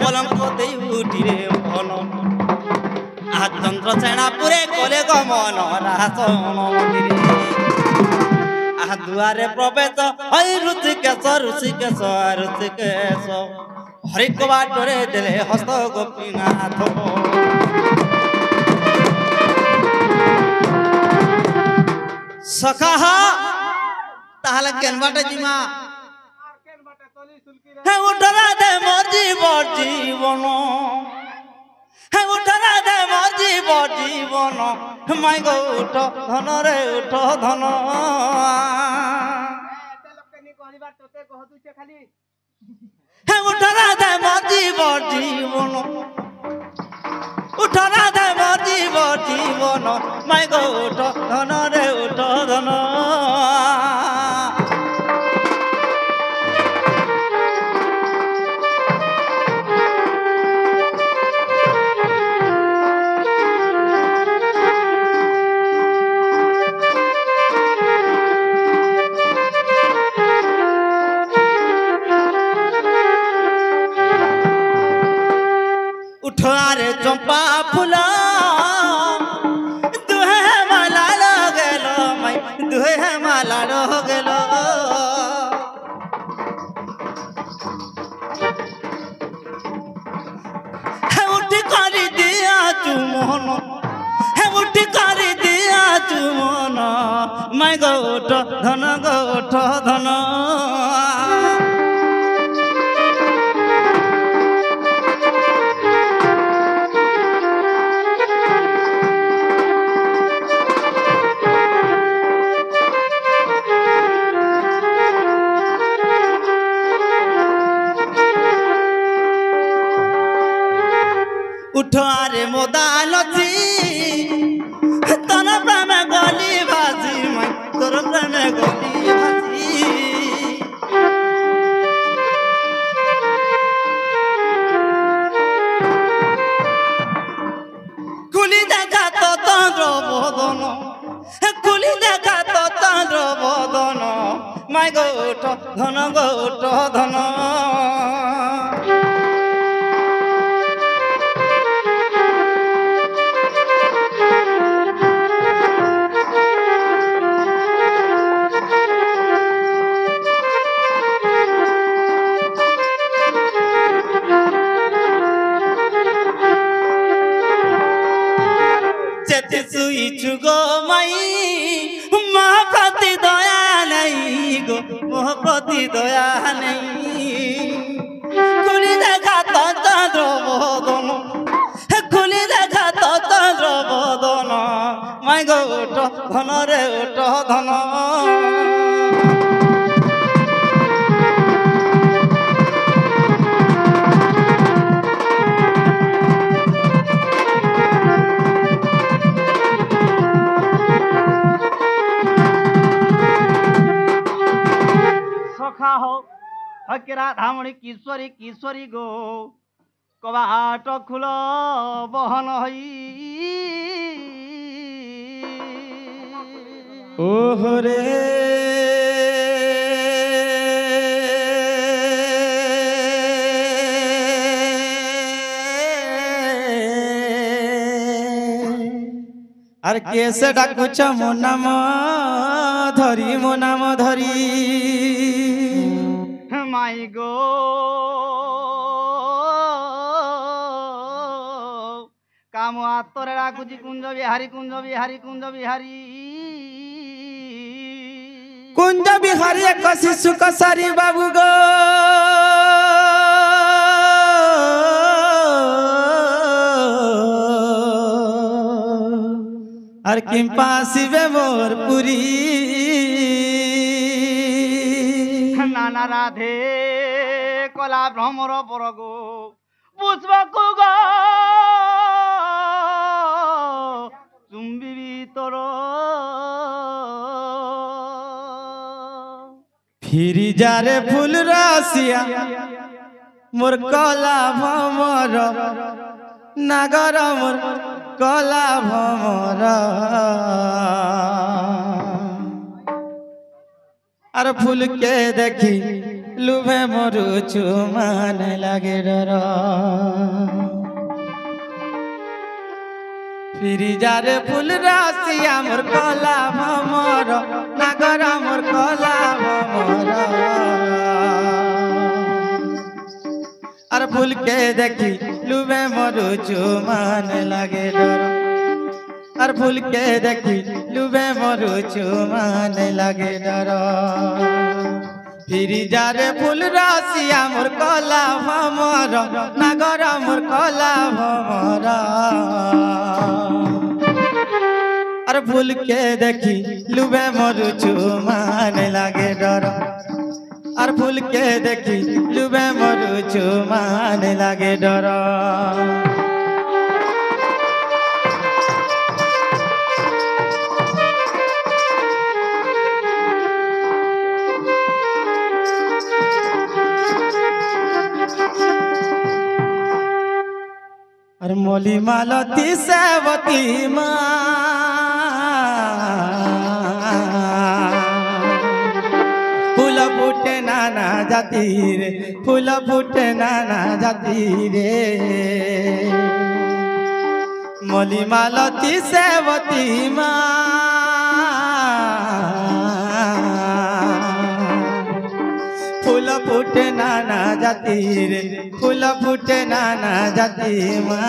পলঙ্ক দেই উঠি রে মন আজ চন্দ্র সেনাপুরে কলে গমন রাসন আহ দুয়ারে প্রবেশ হই ঋষিকেশ ঋষিকেশ ঋষিকেশ হরিক বাটরে দেলে হস্ত গোপীনাথ সখা তাহলে কেন বাটে জিমা হে উঠরা দে মোর জীবন হে উঠরা দে মোর জীবন মাই গো উঠ ধন রে উঠ ধন হে উঠরা দে মোর জীবন উঠরা দে মোর জীবন মাই গো উঠ ধন রে উঠ ধন उठवारे चंपा फूला दुहे माला लगेलो माई दुहे माला लगेलो हे उठी करी दिया चुमन हे उठी करी दिया चुमन माई गोठ धन उठवारे मोदालती तोर प्रेम गली भाजी मैं तोर प्रेम गली भाजी कुली देखा तो चंद्र बदन कुली देखा तो चंद्र बदन मैं गोठ धन गो माई मोह प्रति दया नहीं गो मोह प्रति दया नहीं कुली देखा तो चंद्र बदन कुली देखा तो चंद्र बदन माई गो उठ धन रे उठ धन हो हकेरा धामणी किशोरी किशोरी गो कबाट खुल बहन हई ओहरे आर केसे डाकुछ मो नाम धरी माई गो काम आतरे डाकुची कुंज बिहारी एक शिशु कसारी बाबू गो आर किंपा शिवे मोर पुरी नाना राधे कला भ्रमर परगो पुष्पकु गो चुंबी भीतर फिरी जारे फूल रसिया मोर कला भ्रमर नागर मोर कला भ्रमर आर फूल के देखी লুভে মরুচু মানে লাগে ডর ফিরি যারে ফুল রাশি আমার কলা ভমর নাগর আমার কলা ভমর আর ফুলকে দেখি লুভে মরুচু মানে লাগে ডর আর ফুলকে দেখি লুভে মরুচু মানে লাগে ডর ফিরি যারে ফুল রাশি আমার কলা ভমর নাগর আমার কলা ভমর আর ফুলকে দেখি লুভে মরুচু মানে লাগে ডর আর ফুলকে দেখি লুভে মরুচু মানে লাগে ডর আর মলি মালতী সেবতী মা ফুল ফুটে নানা জাতি রে ফুল ফুটে নানা জাতি রে মলি মালতী সেবতী মা ফুল ফুটে নানা জাতি রে ফুল ফুটে নানা জাতি মা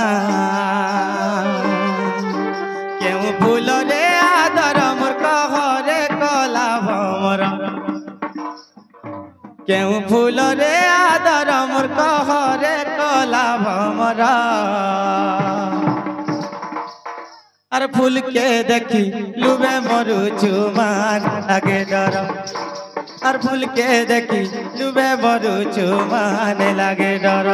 কেউ ফুল রে আদর মোর কহরে কলা ভমর কেউ ফুল রে আদর মোর কহরে কলা ভমর আর ফুলকে দেখি লুভে মরুচু মান লাগে ডর আর ফুলকে দেখি লুভে মরুচু মানে লাগে ডর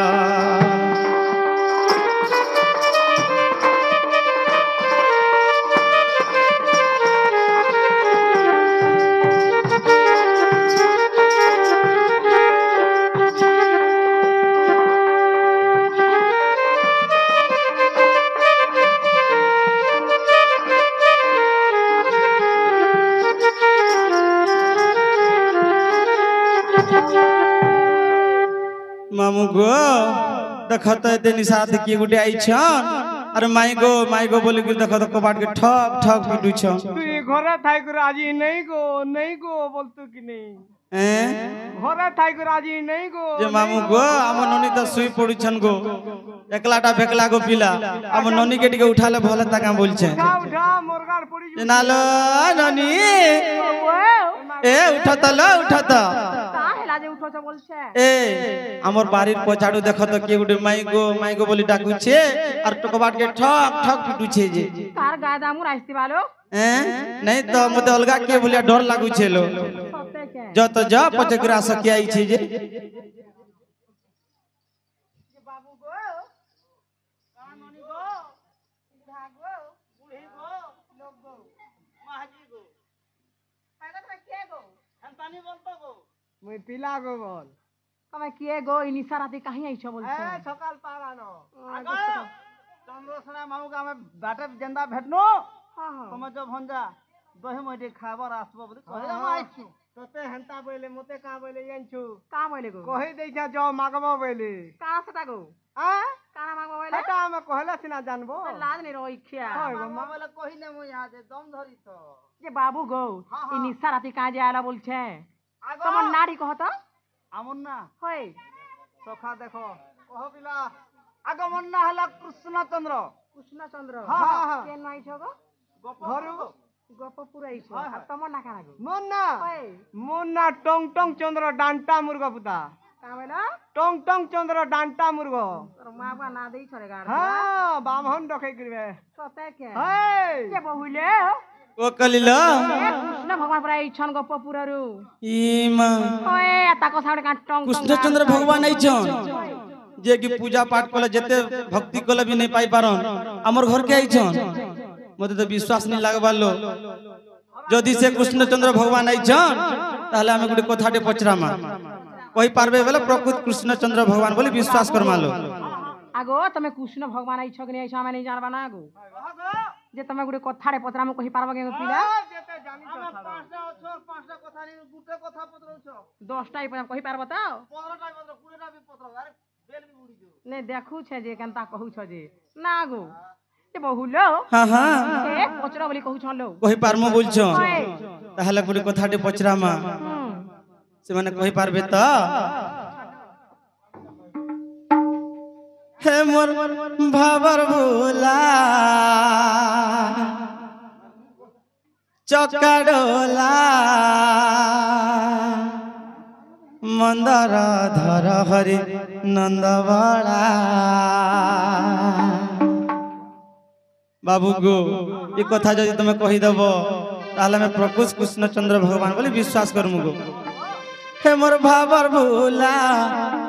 मामू गो देख तो एते निशा देखी गुटे आइछन अरे माई गो बोली के देख तो कबाट के ठक ठक पिटू छ तू ये घरे थाई को राजी नहीं गो बोलतो कि नहीं घरे थाई को राजी नहीं गो जे मामू गो हम ननी तो सुई पड़ी छन गो एकलाटा फेकला गो पिला हम ननी के टिके उठाले भले ताका बोल छे उठा मोरगाड़ पड़ी नालो ननी ए उठा त ए हमर बाड़ीर पछाड़ू देख तो के गुटे माई गो बोली डाकू छे और टकबाट के ठक ठक पिटू छे जे कार गाय दामु रास्ते वालो नहीं तो मते अलगा के बोलिया डर लागू छे लो जो तो जा पचे ग्रा सके आई छे जे बाबू गो कानोनी गो भागो बूढ़ी गो लोग गो महाजी गो पागल में के गो हम पानी बोलतो गो मैं पिला गो बोल તમે કે ગો ઇની સારાથી કાહી આઈછો બોલછે ए सकाल पारानो आगो चंद्रसेना मामू का में बाटे जंदा भेटनो हां हां तुम जो भंजा दही मटे खाबर आसबो बोली कहे हम आइछु तते हंता बोले मते का बोले यांछु का बोले गो कहि दैछा जो मागबो बोले का सटा गो आ काना मांगबो बोले हटा हम कहला सिना जानबो लाज नहीं रोई खिया होय गो मामला कहि ने मु यहां दे दम धरी तो जे बाबू गो हाँ, हाँ। इनी साराથી કાજે આલા બોલછે आगो તમન નાડી કહતો আমন্না હોય सखा देखो कह पिला आगमन ना हला कृष्ण चंद्र કૃષ્ણચંદ્ર हाँ, हाँ, हाँ। કેન આઈછો ગો घरु ગોપપુર આઈછો हाँ, हाँ। આ તમન ના કાના ગો मुन्ना હોય मुन्ना टोंग टोंग चंद्र डांटा मुर्गा पुता કા બોલો टोंग टोंग चंद्र डांटा मुर्गा તર મા બા ના દેઈ છરે ગાર हाँ बामहन रखे करबे સતે કે हे કે बहुले ओ कलिलो કૃષ્ણ ભગવાન પર આઈછન ગોપપુરરુ ई मां ઓય તાકો સાડે કાટંગ कृष्णचंद्र भगवान आइछन जे कि पूजा पाठ कले जते भक्ति कले भी नहीं पाई पारन हमर घर के आइछन मते तो विश्वास नहीं लागबालो जदि से कृष्णचंद्र भगवान आइछन ताले हमें गुटे कथाटे पचरामा कहि पारबे बेले प्रकृत कृष्णचंद्र भगवान बोली विश्वास करमालो आगो तमे कृष्ण भगवान आइछ कि नहीं आइछ हमें नहीं जानबा ना आगो जे तमे गुटे कथारे पचरामा कहि पारबा के पिला जेते जानी तो पांचटा छोर पांचटा कथा গুটে কথা পত্রছ 10টা কହି পারব তো 15টা পত্র 20টা বি পত্র আরে বেল বি উড়ি যাও নে দেখুছে যে কেনতা কহুছ যে না গো এ বহুল হ্যাঁ হ্যাঁ এ পচরা বলি কহুছ লো কহি পারমু বলছ তাহলে গুড়ি কথাটি পচরামা সে মানে কহি পারবে তো হে মোর ভাবর ভুলা চকাডোলা মন্দর ধর হরি নন্দবড়া বাবু গো এই কথা যদি তুমি কহিদেব তাহলে আমি প্রভু কৃষ্ণচন্দ্র ভগবান বলে বিশ্বাস করমু গো হে মোর ভাবর ভুলা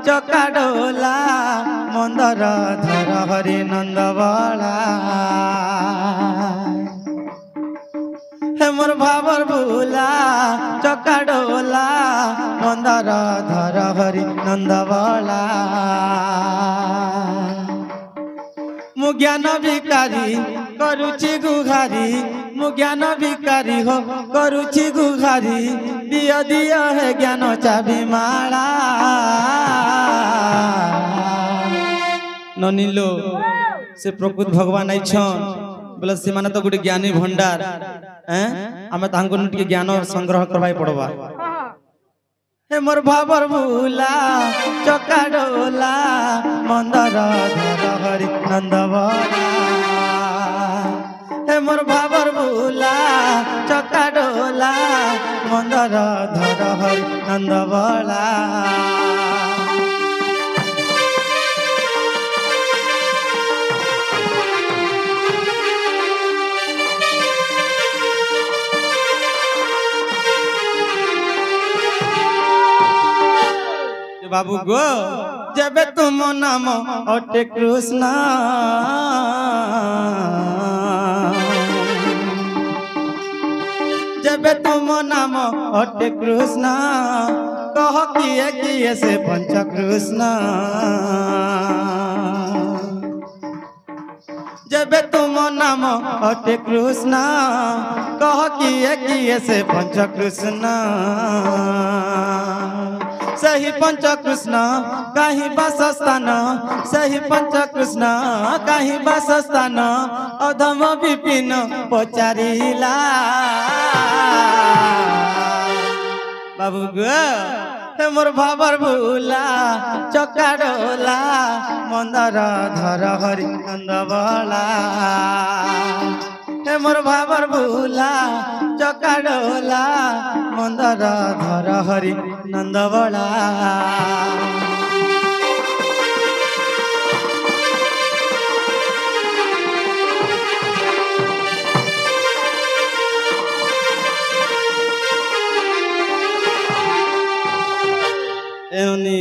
চকাডোলা মন্দর ধর হরি নন্দবড়া হে মোর ভাবর ভুলা চকাডোলা মন্দর ধর হরি নন্দবড়া মু জ্ঞান ভিকারি করুছি গুহারি মু জ্ঞান ভিকারি হো করুছি গুহারি দিয় দিয় হে জ্ঞান চাবি মালা ননিলো সে প্রকৃত ভগবান আইছন বলে সেমানে তো গোটে জ্ঞানী ভଣ୍ଡার হ্যাঁ আমি তাহাঙ্কু টিকে জ্ঞান সংগ্রহ করবাই পড়বা হে মোর ভাবর ভুলা চকাডোলা মন্দর ধর হরি নন্দবড়া হে মোর ভাবর ভুলা চকাডোলা মন্দর ধর হরি নন্দবড়া বাবু গো যেবে তুম নাম অটে কৃষ্ণ যেবে তুম নাম অটে কৃষ্ণ কহ কিয়ে কিয়ে সে পঞ্চ কৃষ্ণ যেবে তুম নাম অটে কৃষ্ণ কহ কিয়ে কিয়ে সে পঞ্চ কৃষ্ণ सही पंच कृष्ण कहीं वासस्थान सही पंच कृष्ण कहीं वासस्थान अधम विपिन पचारिला बाबू गो हे मोर भाबर भूला चकाडोला मंदर धर हरि नंदबला हे मोर भाबर भूला चकाडोला मंदर धर हरि नंदबला एनी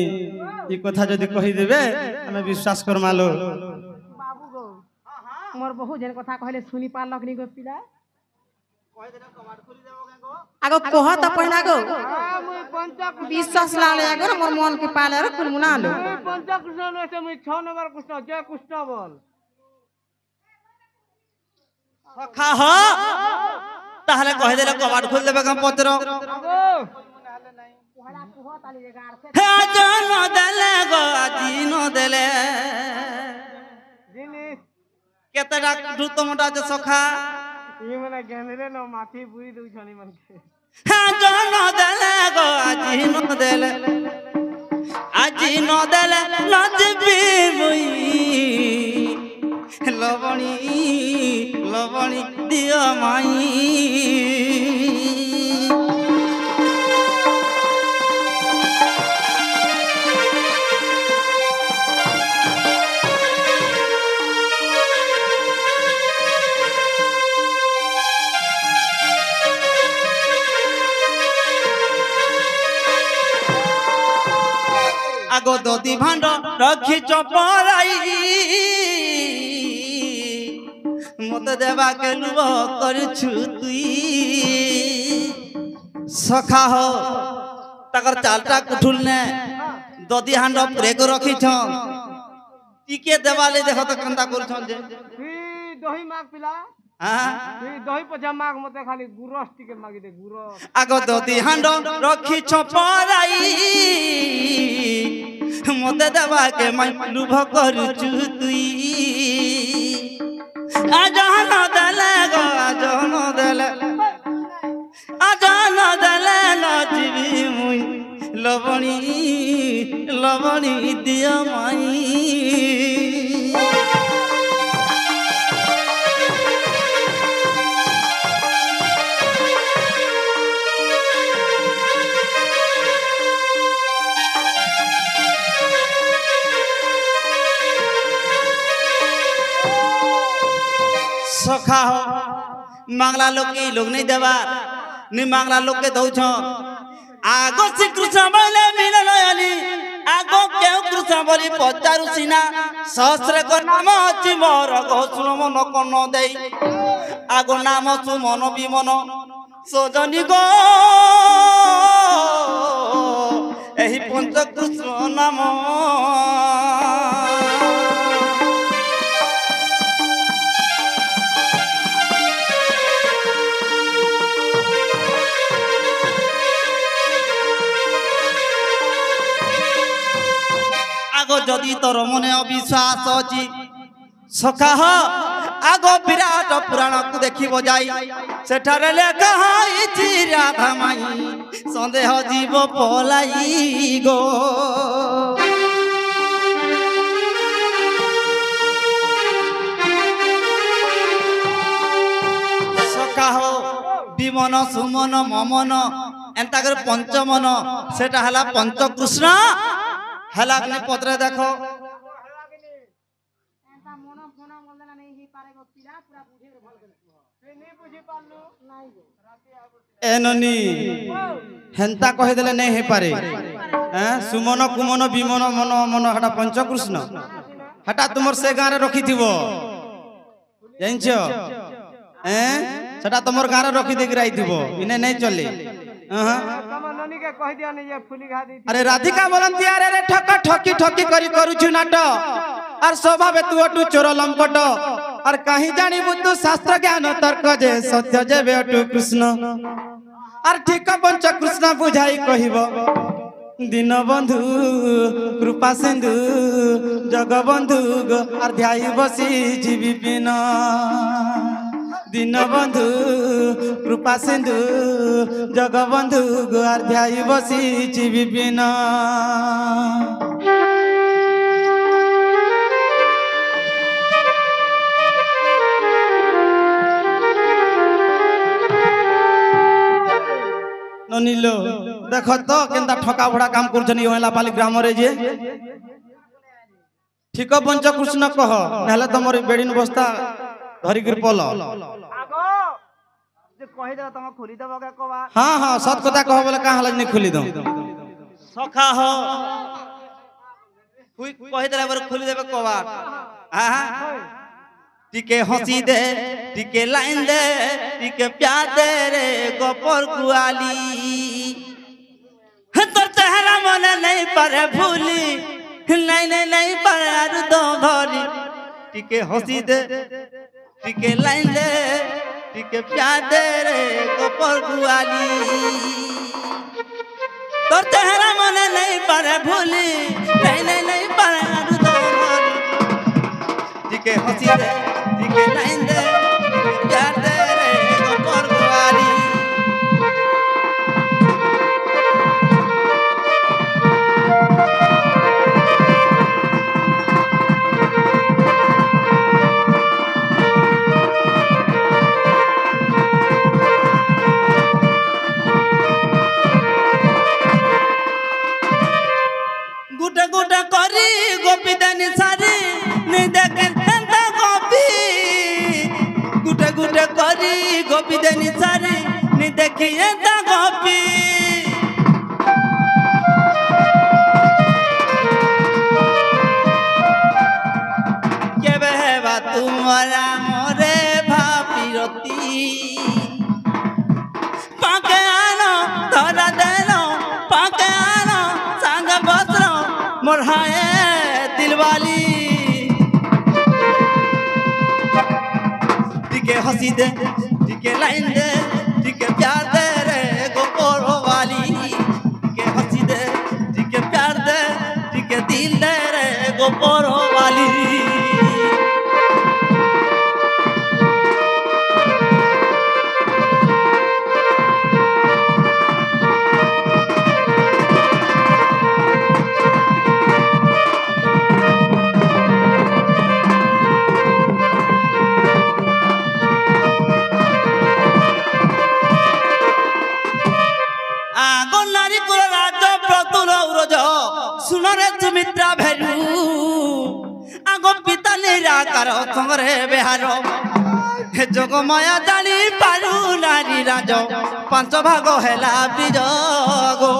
ई कथा जदि कहि देबे हमें विश्वास करमालो बाबू गो मोर बहु जन कथा कहले सुनी पारलक नी गो पिला आगो कह त पहिला गो विश्वास लाले आगो मोर मन के पाले रे कुल मुना लो पंच कृष्ण में से मैं 6 नंबर कृष्ण जय कृष्ण बोल सखा हो ताहले कह देले कबाड़ खोल देबे हम पत्र हे जन देले गो आजी न देले जिनिस केतडा दुतमटा जे सखा ई मने गेनरे न माथी बुई दउ छनी मन के हे जन देले गो आजी न देले नजबी बुई लवणी लवणी दियो माई आगो ददी भांड रखी चपराई मत देवा के लुब करछु तुई सखा हो तकर चालटा कुठुल ने ददी हांड ब्रेक रखी छ टिके देवाले देखो त कंदा कर छ जे दही माग पिला তুই দহি পচা মাগ মতে খালি গুরস টিকে মাগি দে গুরস আগ দদি হান্ড রখি ছপরাই মতে দেবাকে মাই লুভ করুচু তুই আজন দেলে গো আজন দেলে আজন দেলে নজিবি মুই লবণী লবণী দিও মাই सखा हो मांगला लोग के लोग नहीं देवा नहीं मांगला लोग के दो छो आगो से कृष्ण बोले मिले लयाली आगो क्यों कृष्ण बोली पचारु सीना सहस्र को नाम अच्छी मोर घोषण मन कर्ण दे आगो नाम सु मन विमन सजनी गो एही पंच कृष्ण नाम जदि तोर मने अविश्वास अछि सखा आगो विराट पुराण को देखिबो जाई सेठारे लेखा होइछि राधा माई संदेह जीव पलाई गो सखा हो विमन सुमन ममन एंता कर पंचमन सेटा हला पंच कृष्ण हला के पत्रे देखो एननी हेंता कहि देले नहीं हे पारे हैं सुमन कुमन विमन मन मन हटा पंच कृष्ण हटा तुमर से गारे रखी थिबो जानछो हैं सेटा तुमर गारे रखी देक राई थिबो इने नहीं चले अरे राधिका बोलती अरे रे ठक ठकी ठकी करी करूछु नाट और स्वभाव तू अटू चोर लंपट और कहीं जानी बुद्धू शास्त्र ज्ञान तर्क जे सत्य जे बेटू कृष्ण और ठीक पंच कृष्ण बुझाई कहिबो दीन बंधु कृपा सिंधु जगबंधु और ध्याई बसी जीवी बिना दीन बंधु कृपा सिंधु जगबंधु ध्याई बसी जीवी बिना ननीलो देख तो केंता ठका भड़ा काम करछनी होला पाली ग्राम रे जे ठीक पंच कृष्ण कह नहले तमर बेडिन बस्ता धरी गिर पल कहि दे तम खोली देबो के कबा हां हां सत कथा कह बोले का हला नहीं खोली दो सखा हो कहि देला बर खोली देबे कबा हां टिके हंसी दे टिके लाइन दे टिके प्यार दे रे गोपर गुआली तोर चेहरा मन नहीं पारे भूली नहीं नहीं नहीं पारे आरु दो धरी टिके हंसी दे टिके लाइन दे टिके प्यार दे रे गोपर गुआली तोर चेहरा मन नहीं पारे भूली नहीं नहीं नहीं पारे आरु दो धरी टिके हंसी दे टिके लाइन दे प्यार दे रे गोपर गुआली गुटा गुटा करी गोपी दानी सारी नहीं देखे गोपी गुटा गुटा करी गोपी दानी सारी नहीं देखी गोपी के बहवा तुम्हारा मोरे भापीरती पाके आनो धरा देनो पाके आनो संग बसरो मोरहाए दिलवाली टिके टिके हंसी दे टिके लाइन दे टिके प्यार दे रे गोपोरो वाली टिके हंसी दे टिके प्यार दे टिके दिल दे रे गोपोरो वाली सुनरे सुमित्रा भेलू आगो पिता निराकार संगरे बेहार हे जग माया जानी पालू नारी राज पांच भाग हेला बिजगो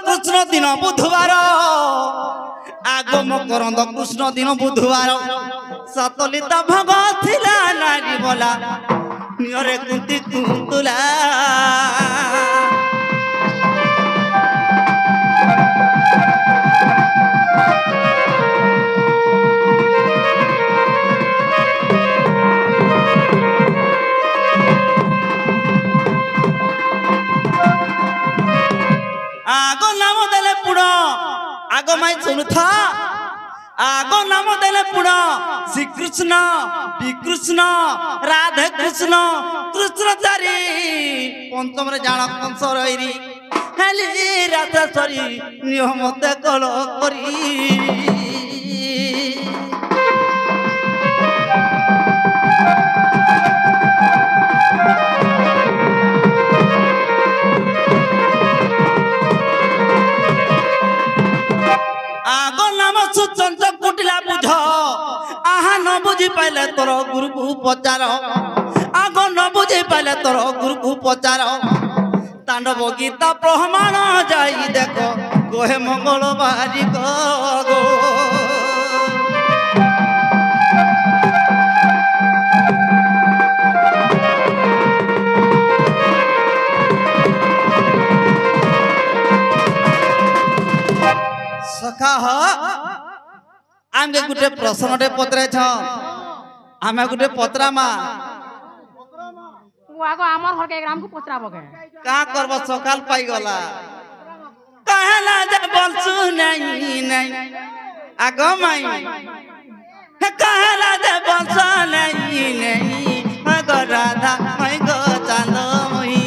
कृष्ण दिन बुधवार आगम करंद कृष्ण दिन बुधवार सतलिता भग थिला नारी बोला निरे कुंती कुंतुला आगो नाम देले पुण आगो माई सुनु था आगो नाम देले पुण श्री कृष्ण विकृष्ण राधे कृष्ण कृष्णचारी पंचम रे जान कंस रही हेली राधेश्वरी नियमते कल करी आगो नाम सुचंच कुटिला बुझ आहा न बुझी पाइले तोर गुरु को पचार आगो न बुझी पाइले तोर गुरु को पचार तांडव गीता प्रमाण जाई देखो गोहे मंगल बारी गो सखा आमके गुटे प्रश्नटे पत्रे छ आमे गुटे पत्रा मा वो आगो आमर घर के ग्राम को पचरा बगे का करब सकाल पाई गला कहला जे बोलसु नहीं नहीं आगो माई हे कहला जे बोलसु नहीं नहीं आगो राधा मैं गो चांद मोही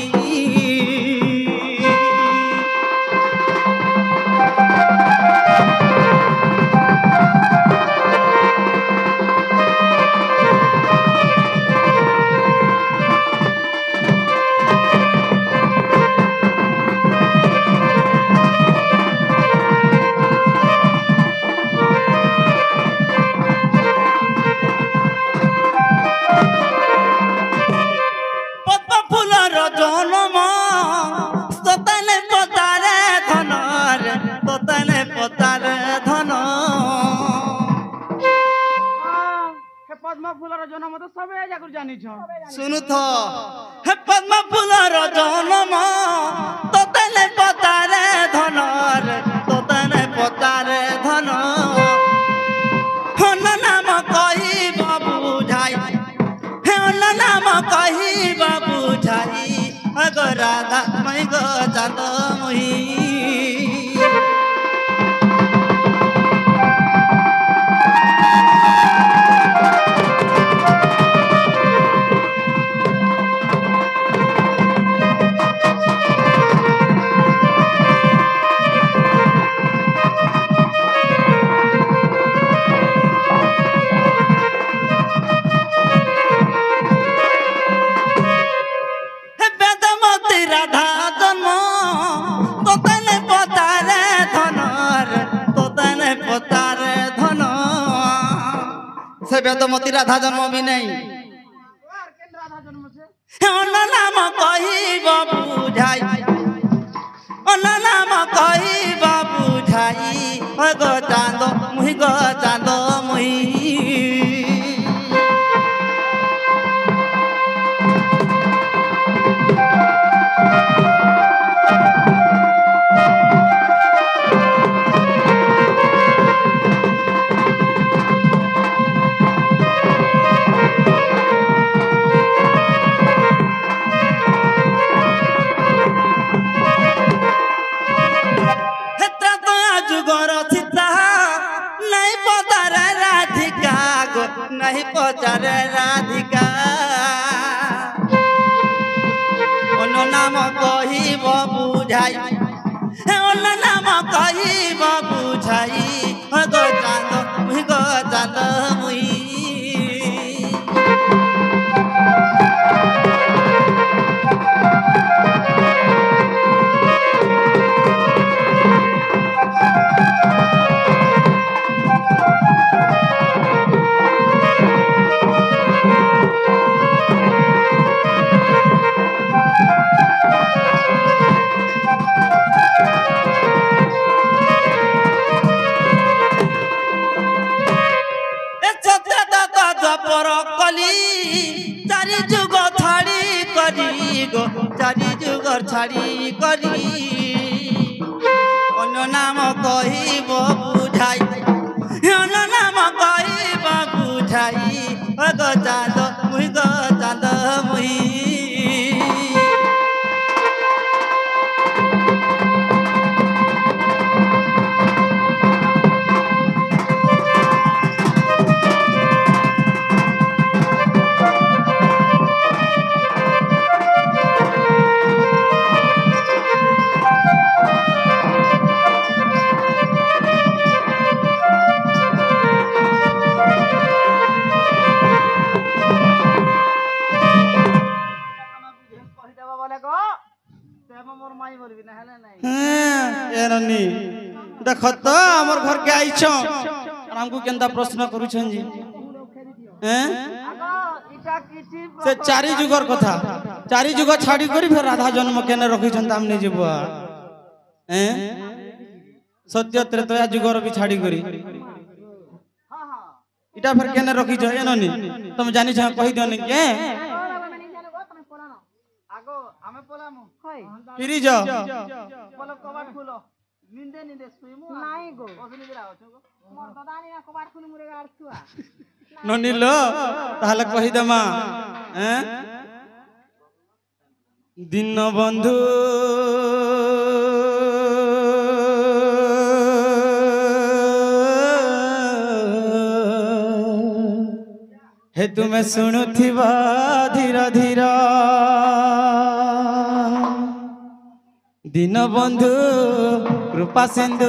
सुनु थो हे पद्म फूलर जन्म तोते ने पतारे धनर तोते ने पतारे धन हन नाम कही बाबू झाई हे हन नाम कही बाबू झाई अगो राधा मैं गो चांद मोही वेदमती राधा जन्म भी नहीं नाम कही बाबू झाई नाम कही बाबू झाई गो चांद मुही गो चांद मुही मोर सीता नहीं पचारे राधिका गो नहीं पचारे राधिका अन्न नाम कहिब बुझाई अन्न नाम कहिब बुझाई गो चांद मुई चारि जुगर छाड़ी करी अन्न नाम कहिब बुझाई अन्न नाम कहिब बुझाई गो चांद मुई देख तो आमर घर के आईछ हमको केंदा प्रश्न करूछन जी से चारि जुगर कथा चारि जुग छाड़ी करी फिर राधा जन्म केने रखिछन हमने जीवा सत्य त्रेतया जुगर भी छाड़ी करी इटा फिर केने रखिछ एननी तुम जानि छ कहि दियो नि के फिरी जा निंदे निंदे सुइमु नाही गो ओसनी गिरा होछ गो मोर दादानी ना कबाड़ खुनु मुरे गाड़ छुआ ननिलो ताहले कहि दमा दिन बंधु हे तुमे सुनुथिबा धीरा धीरा दिन बंधु कृपा सिंधु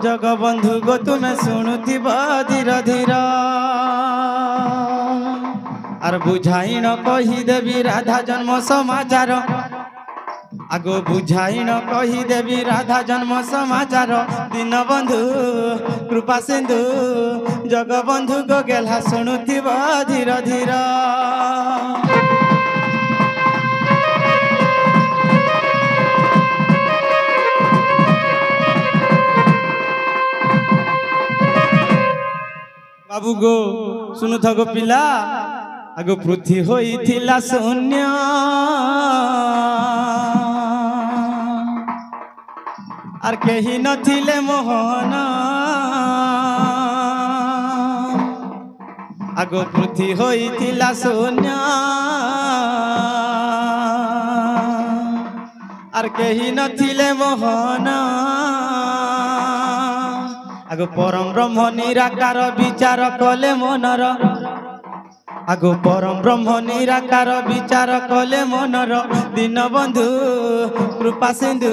जग बंधु गो तुम्हें शुणुथिबा धीरा धीरा आर बुझाई न कही देवी राधा जन्म समाचार आगो बुझाई न कही देवी राधा जन्म समाचार दिन बंधु कृपा सिंधु जग बंधु गो गेला शुणुथिबा धीरा धीरा बाबू गो सुनु थगो पिला आगो पृथ्वी होई थिला शून्य आर केही नथिले मोहन आगो पृथ्वी होई थिला शून्य आर केही नथिले मोहन आगो परम ब्रह्म निराकार विचार कले मनर आगो परम ब्रह्म निराकार विचार कले मनर दिन बंधु कृपा सिंधु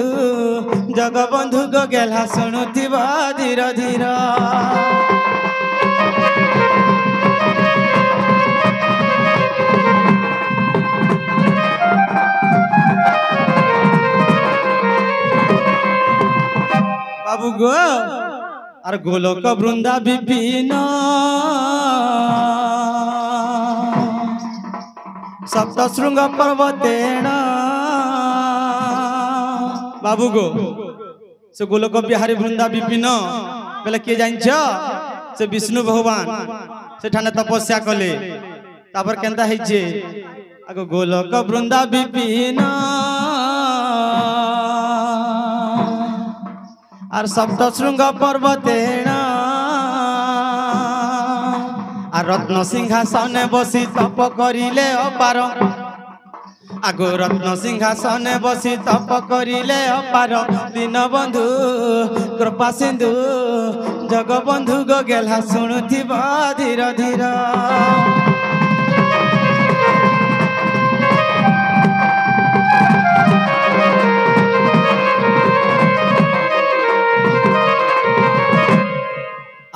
जग बंधु गो गेला शुणुथिबा धीरा धीरा बाबू गो आर गोलोक वृंदा विपिन सप्त श्रृंग पर्वतेण बाबू गो से गोलोक बिहारी वृंदा विपिन बेले के जानिछ से विष्णु भगवान से ठाने तपस्या कले तापर केंता heiche आगो गोलोक वृंदा विपिन आर सप्त श्रृंग पर्वतेण आर रत्न सिंहासन बसी तप करिले अपार আগো রত্ন সিংহাসনে বসি তপ করিলে অপার দীনবন্ধু কৃপা সিন্ধু জগবন্ধু গো গেলা শুণুথিব ধীর ধীর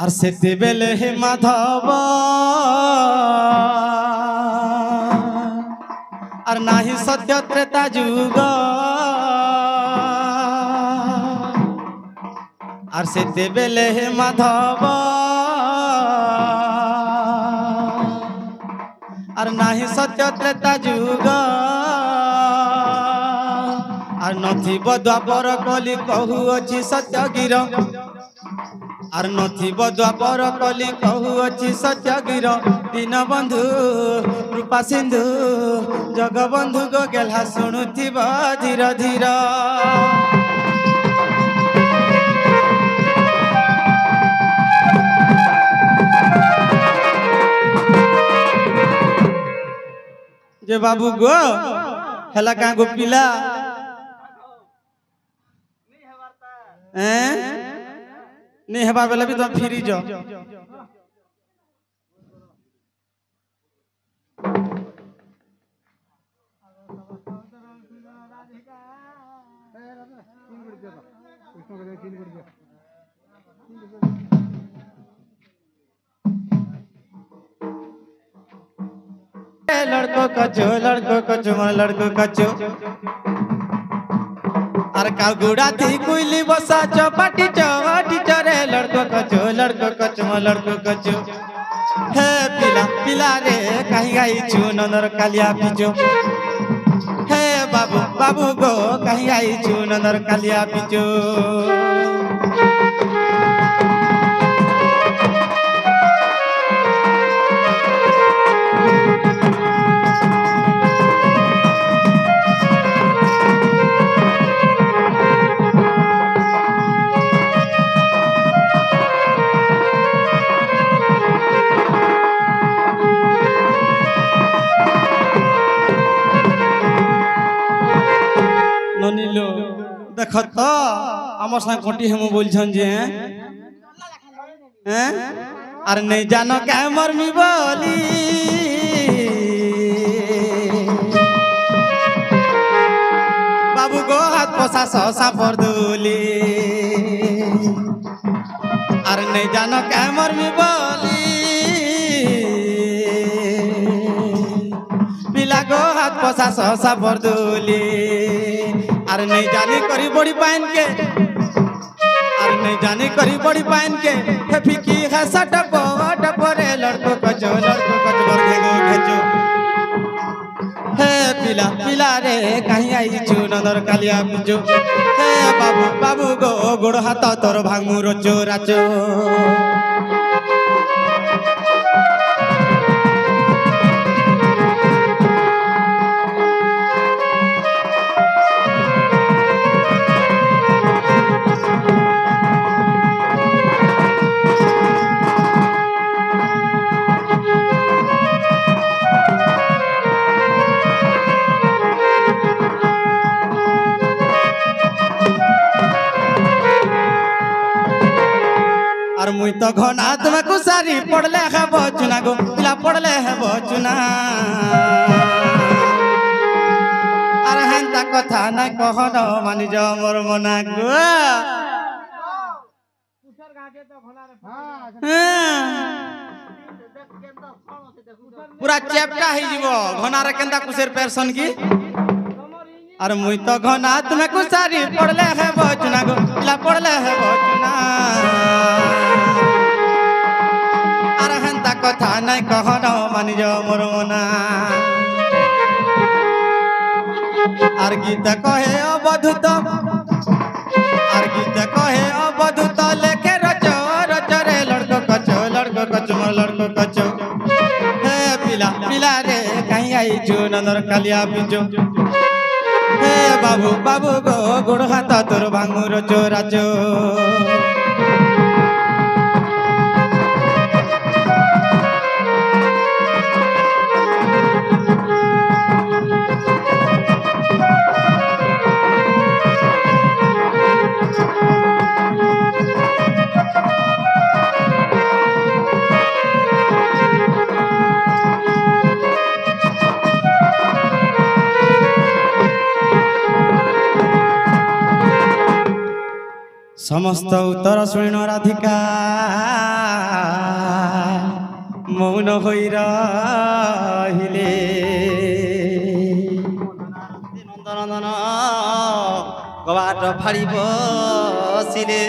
আর সেতেবেলে হে মাধব আর নাহি সত্য ত্রেতা যুগ আর সেতেবেলে হে মাধব আর নাহি সত্য ত্রেতা যুগ আর নথিব দ্বাপর কলি কহু অছি সত্য গির আর নথিব দ্বাপর কলি কহু অছি সত্য গির দীনবন্ধু কৃপা সিন্ধু জগবন্ধু গো গেলা শুণুথিব ধীর ধীর যে বাবু গো হেলা কা গো পিলা नहीं हेबा बेला भी तुम फिरी जाओ लड़को कचो लड़को कचो আর কাউ গুড়া থি কুইলি বসা চপাটি চরে লড়কো কচো হে পিলা পিলা রে কাহি গাইছু নন্দর কালিয়া পিচো হে বাবু বাবু গো কাহি গাইছু নন্দর কালিয়া পিচো ননিলো দেখ তো আমার সাথে ঘটি হেমু বলছেন যে হ্যাঁ আর নেই জানো কে মরমি বলি বাবু গো হাত পসা সসা পর দুলি আর নেই জানো কে মরমি বলি পিলা গো হাত পসা সসা পর দুলি আর নেই জানি করি বড়ি পাইন के আর নেই জানি করি বড়ি পাইন के हे फिकी है सटप टपरे लड़को कचो बर घेगो घेचो हे पिला पिला रे कहीं आई छु नंदर कालिया पिचो हे बाबू बाबू गो गोड़ हाथ तोर भांगू रोचो राचो আর মুই তো ঘনা তুমি কুসারি পড়লে হব চুনা গো পিলা পড়লে হব চুনা আর হেন্তা কথা নাই কহন মানি যাও মোর মনা গো পুরা চেপটা হই যাব ঘনারে কেনতা কুসের পেরসন কি আর মুই তো ঘনা তুমি কুসারি পড়লে হব চুনা গো পিলা পড়লে হব চুনা আর হেন্তা কথা নাই কহন মানি যাও মোর মনা আর গীত কহে অবধূত আর গীত কহে অবধূত লেখে রচ রে লড়কো কচো লড়কো কচো হে পিলা পিলা রে কাহি আইছু নন্দর কালিয়া পিচো হে বাবু বাবু গো গোড় হাত তোর ভাঙু রচো রাচো समस्त उत्तर शुणिन राधिका मौन होई रहिले नंदनंदन कबाट फाड़ी बसिले